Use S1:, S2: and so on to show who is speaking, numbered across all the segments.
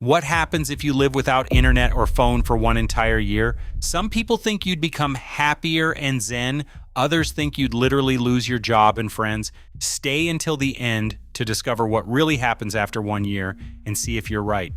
S1: What happens if you live without internet or phone for one entire year? Some people think you'd become happier and zen. Others think you'd literally lose your job and friends. Stay until the end to discover what really happens after 1 year and see if you're right.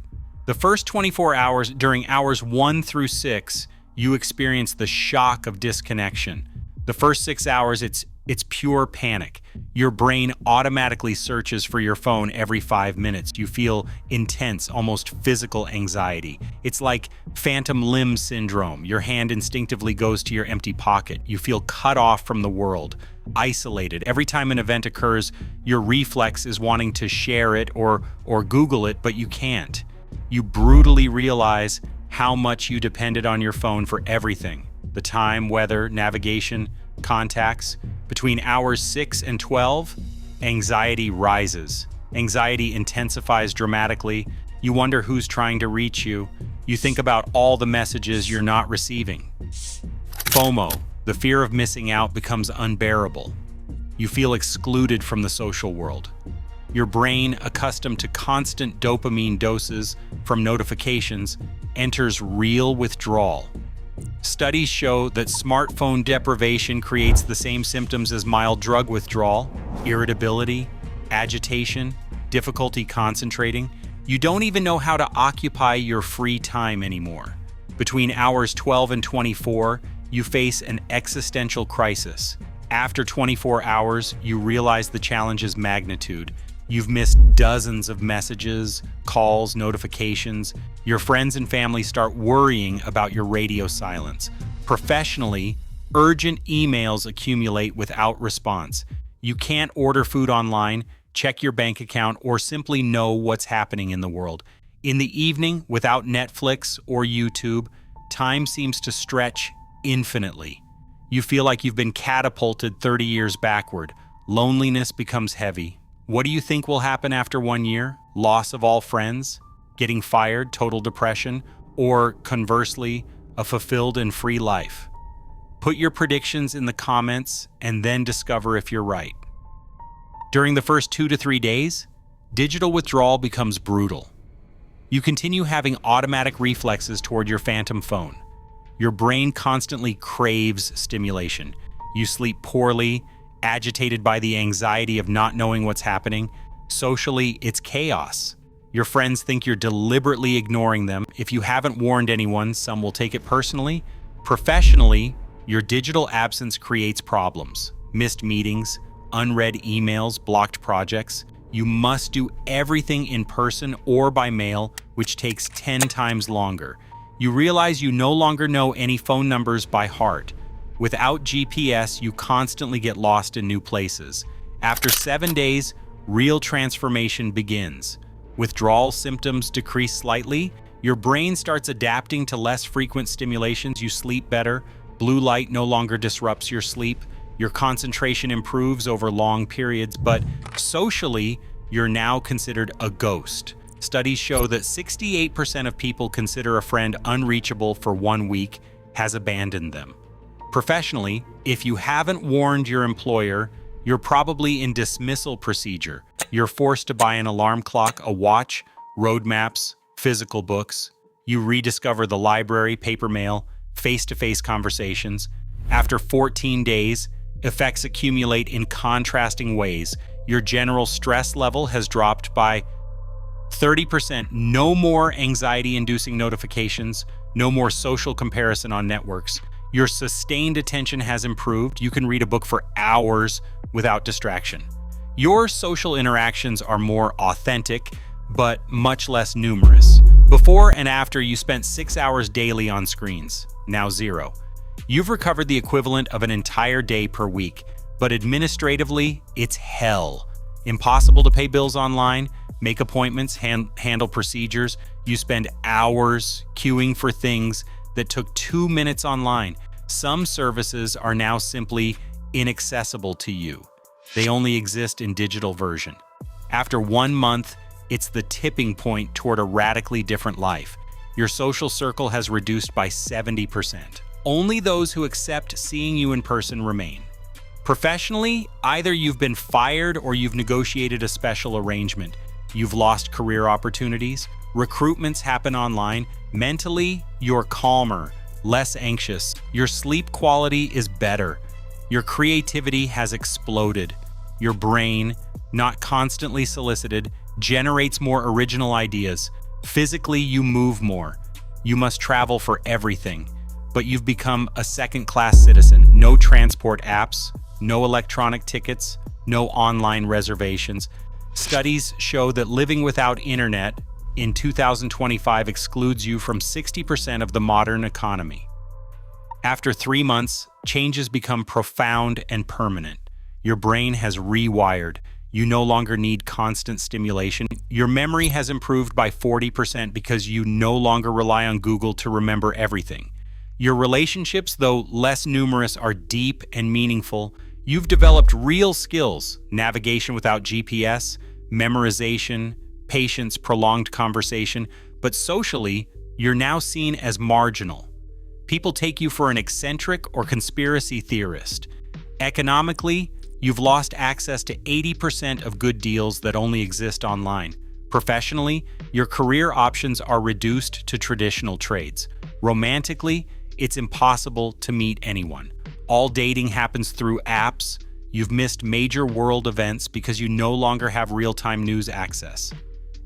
S1: The first 24 hours, during hours 1 through 6, you experience the shock of disconnection. The first 6 hours, it's pure panic. Your brain automatically searches for your phone every 5 minutes. You feel intense, almost physical anxiety. It's like phantom limb syndrome. Your hand instinctively goes to your empty pocket. You feel cut off from the world, isolated. Every time an event occurs, your reflex is wanting to share it or Google it, but you can't. You brutally realize how much you depended on your phone for everything: the time, weather, navigation, contacts. Between hours 6 and 12, anxiety rises. Anxiety intensifies dramatically. You wonder who's trying to reach you. You think about all the messages you're not receiving. FOMO, the fear of missing out, becomes unbearable. You feel excluded from the social world. Your brain, accustomed to constant dopamine doses from notifications, enters real withdrawal. Studies show that smartphone deprivation creates the same symptoms as mild drug withdrawal: irritability, agitation, difficulty concentrating. You don't even know how to occupy your free time anymore. Between hours 12 and 24, you face an existential crisis. After 24 hours, you realize the challenge's magnitude. You've missed dozens of messages, calls, notifications. Your friends and family start worrying about your radio silence. Professionally, urgent emails accumulate without response. You can't order food online, check your bank account, or simply know what's happening in the world. In the evening, without Netflix or YouTube, time seems to stretch infinitely. You feel like you've been catapulted 30 years backward. Loneliness becomes heavy. What do you think will happen after 1 year? Loss of all friends? Getting fired? Total depression? Or conversely, a fulfilled and free life? Put your predictions in the comments and then discover if you're right. During the first 2 to 3 days, digital withdrawal becomes brutal. You continue having automatic reflexes toward your phantom phone. Your brain constantly craves stimulation. You sleep poorly, agitated by the anxiety of not knowing what's happening. Socially, it's chaos. Your friends think you're deliberately ignoring them. If you haven't warned anyone, some will take it personally. Professionally, your digital absence creates problems: missed meetings, unread emails, blocked projects. You must do everything in person or by mail, which takes 10 times longer. You realize you no longer know any phone numbers by heart. Without GPS, you constantly get lost in new places. After 7 days, real transformation begins. Withdrawal symptoms decrease slightly. Your brain starts adapting to less frequent stimulations. You sleep better. Blue light no longer disrupts your sleep. Your concentration improves over long periods, but socially, you're now considered a ghost. Studies show that 68% of people consider a friend unreachable for 1 week has abandoned them. Professionally, if you haven't warned your employer, you're probably in dismissal procedure. You're forced to buy an alarm clock, a watch, road maps, physical books. You rediscover the library, paper mail, face-to-face conversations. After 14 days, effects accumulate in contrasting ways. Your general stress level has dropped by 30%. No more anxiety-inducing notifications, no more social comparison on networks. Your sustained attention has improved. You can read a book for hours without distraction. Your social interactions are more authentic, but much less numerous. Before and after, you spent 6 hours daily on screens, now 0. You've recovered the equivalent of an entire day per week, but administratively, it's hell. Impossible to pay bills online, make appointments, handle procedures. You spend hours queuing for things that took 2 minutes online. Some services are now simply inaccessible to you. They only exist in digital version. After 1 month, it's the tipping point toward a radically different life. Your social circle has reduced by 70%. Only those who accept seeing you in person remain. Professionally, either you've been fired or you've negotiated a special arrangement. You've lost career opportunities. Recruitments happen online. Mentally, you're calmer, less anxious. Your sleep quality is better. Your creativity has exploded. Your brain, not constantly solicited, generates more original ideas. Physically, you move more. You must travel for everything, but you've become a second-class citizen. No transport apps, no electronic tickets, no online reservations. Studies show that living without internet in 2025 excludes you from 60% of the modern economy. After 3 months, changes become profound and permanent. Your brain has rewired. You no longer need constant stimulation. Your memory has improved by 40% because you no longer rely on Google to remember everything. Your relationships, though less numerous, are deep and meaningful. You've developed real skills: navigation without GPS, memorization, patience, prolonged conversation. But socially, you're now seen as marginal. People take you for an eccentric or conspiracy theorist. Economically, you've lost access to 80% of good deals that only exist online. Professionally, your career options are reduced to traditional trades. Romantically, it's impossible to meet anyone. All dating happens through apps. You've missed major world events because you no longer have real-time news access.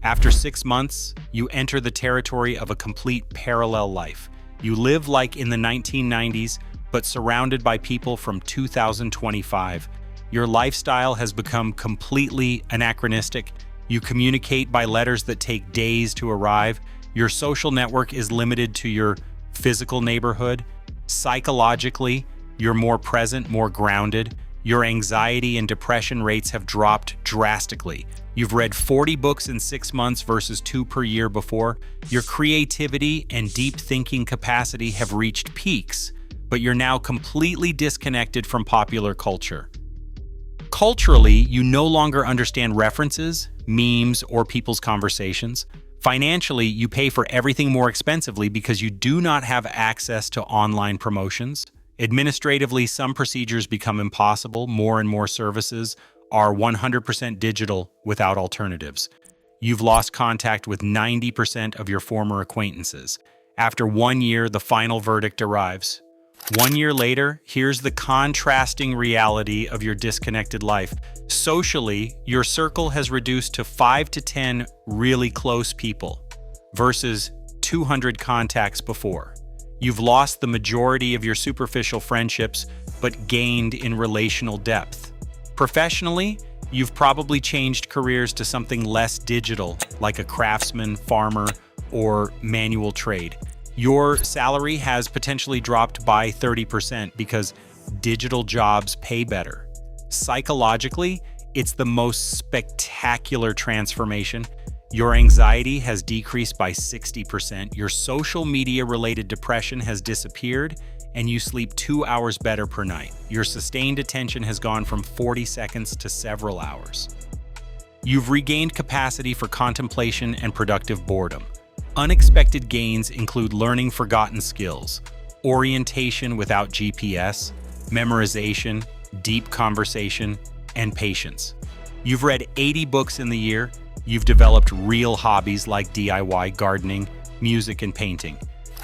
S1: After 6 months, you enter the territory of a complete parallel life. You live like in the 1990s, but surrounded by people from 2025. Your lifestyle has become completely anachronistic. You communicate by letters that take days to arrive. Your social network is limited to your physical neighborhood. Psychologically, you're more present, more grounded. Your anxiety and depression rates have dropped drastically. You've read 40 books in 6 months versus 2 per year before. Your creativity and deep thinking capacity have reached peaks, but you're now completely disconnected from popular culture. Culturally, you no longer understand references, memes, or people's conversations. Financially, you pay for everything more expensively because you do not have access to online promotions. Administratively, some procedures become impossible. More and more services are 100% digital without alternatives. You've lost contact with 90% of your former acquaintances. After 1 year, the final verdict arrives. 1 year later, here's the contrasting reality of your disconnected life. Socially, your circle has reduced to 5 to 10 really close people versus 200 contacts before. You've lost the majority of your superficial friendships, but gained in relational depth. Professionally, you've probably changed careers to something less digital, like a craftsman, farmer, or manual trade. Your salary has potentially dropped by 30% because digital jobs pay better. Psychologically, it's the most spectacular transformation. Your anxiety has decreased by 60%. Your social media-related depression has disappeared, and you sleep 2 hours better per night. Your sustained attention has gone from 40 seconds to several hours. You've regained capacity for contemplation and productive boredom. Unexpected gains include learning forgotten skills, orientation without GPS, memorization, deep conversation, and patience. You've read 80 books in the year. You've developed real hobbies like DIY, gardening, music, and painting.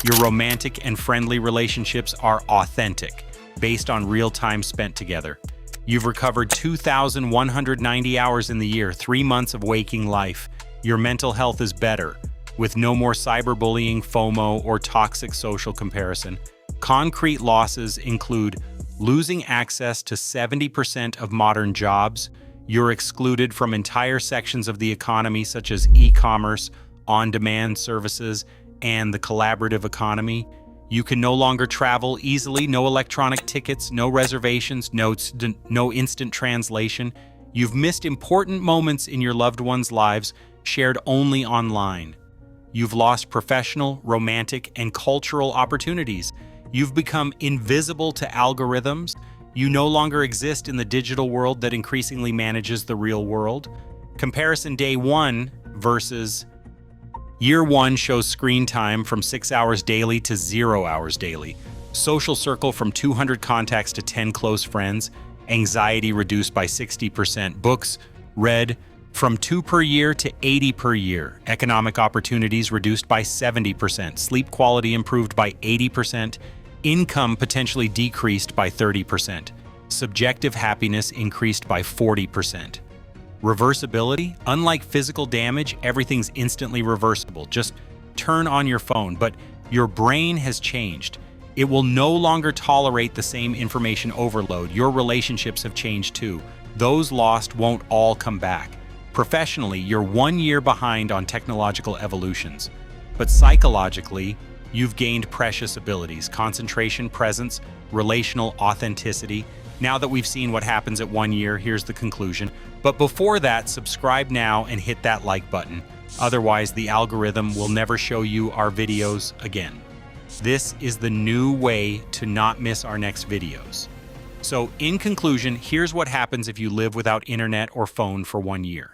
S1: Your romantic and friendly relationships are authentic, based on real time spent together. You've recovered 2,190 hours in the year, 3 months of waking life. Your mental health is better, with no more cyberbullying, FOMO, or toxic social comparison. Concrete losses include losing access to 70% of modern jobs. You're excluded from entire sections of the economy, such as e-commerce, on-demand services, and the collaborative economy. You can no longer travel easily, no electronic tickets, no reservations, no instant translation. You've missed important moments in your loved ones' lives, shared only online. You've lost professional, romantic, and cultural opportunities. You've become invisible to algorithms. You no longer exist in the digital world that increasingly manages the real world. Comparison day 1 versus year 1 shows screen time from 6 hours daily to 0 hours daily. Social circle from 200 contacts to 10 close friends. Anxiety reduced by 60%. Books read From 2 per year to 80 per year. Economic opportunities reduced by 70%. Sleep quality improved by 80%. Income potentially decreased by 30%. Subjective happiness increased by 40%. Reversibility, unlike physical damage, everything's instantly reversible. Just turn on your phone, but your brain has changed. It will no longer tolerate the same information overload. Your relationships have changed too. Those lost won't all come back. Professionally, you're 1 year behind on technological evolutions. But psychologically, you've gained precious abilities: concentration, presence, relational authenticity. Now that we've seen what happens at 1 year, here's the conclusion. But before that, subscribe now and hit that like button. Otherwise, the algorithm will never show you our videos again. This is the new way to not miss our next videos. So, in conclusion, here's what happens if you live without internet or phone for 1 year.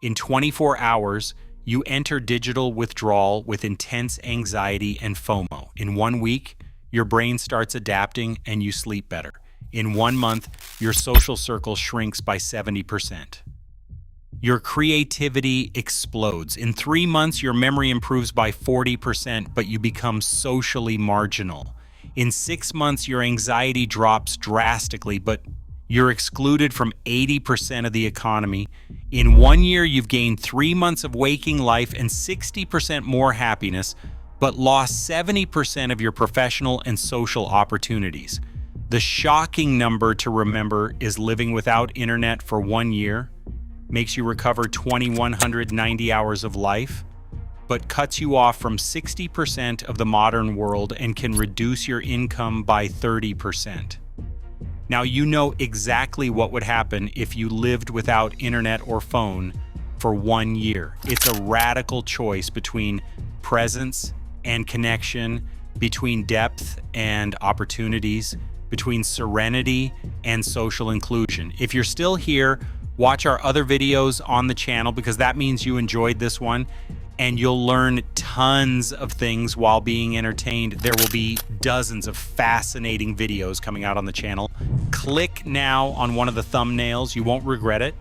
S1: In 24 hours, you enter digital withdrawal with intense anxiety and FOMO. In 1 week, your brain starts adapting and you sleep better. In 1 month, your social circle shrinks by 70%. Your creativity explodes. In 3 months, your memory improves by 40%, but you become socially marginal. In 6 months, your anxiety drops drastically, but you're excluded from 80% of the economy. In 1 year, you've gained 3 months of waking life and 60% more happiness, but lost 70% of your professional and social opportunities. The shocking number to remember is living without internet for 1 year makes you recover 2,190 hours of life, but cuts you off from 60% of the modern world and can reduce your income by 30%. Now you know exactly what would happen if you lived without internet or phone for 1 year. It's a radical choice between presence and connection, between depth and opportunities, between serenity and social inclusion. If you're still here, watch our other videos on the channel because that means you enjoyed this one, and you'll learn tons of things while being entertained. There will be dozens of fascinating videos coming out on the channel. Click now on one of the thumbnails. You won't regret it.